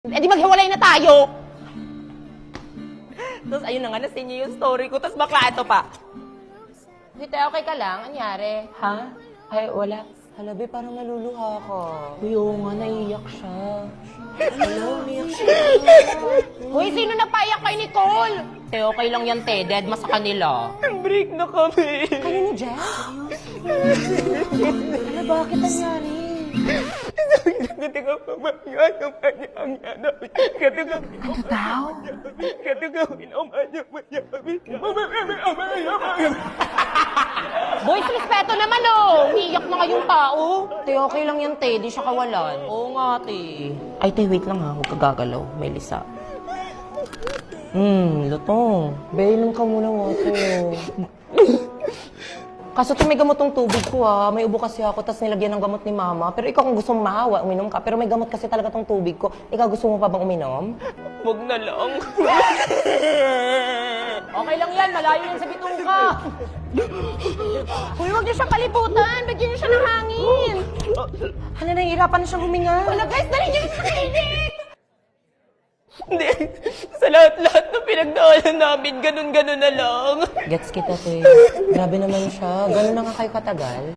Eh di maghiwalay na tayo! Tapos ayun na nga, nasin niyo yung story ko. Tapos bakla ito pa. Hite, okay ka lang? Anyari? Ha? Ay, wala. Hala, be, parang naluluha ka. Uy, oo nga, naiiyak siya. Hala, umiyak siya. Uy, sino nagpaiyak kay Nicole? Te, okay lang yan, te. Dead ma sa kanila. Break na kami. Kayo ni Jess? Hala, bakit nangyari? Ano daw? Boys, respeto naman oh! Umiiyak na kayong tao. Te, okay lang yan, te. Di siya kawalan. Oo nga, te. Ay, te, wait lang ha. Huwag ka gagalaw. May lisa. Lutong. Be, inom ka muna water. Kaso may gamot tong tubig ko ah. May ubo kasi ako, tas nilagyan ng gamot ni mama. Pero ikaw kung gusto mong mahawa, uminom ka. Pero may gamot kasi talaga tong tubig ko. Ikaw gusto mo pa bang uminom? Huwag na lang. Okay lang yan, malayo yan sa bituka. Uy, huwag niyo siyang kalibutan. Bigyan niyo siya ng hangin. Hala, nahihirapan na siyang huminga. Wala guys, dali niyo sa clinic! Hindi. Sa lahat-lahat na pinagdaanan namin, ganun-ganun na lang. Gets kita, te. Grabe naman siya. Ganun na nga kayo katagal.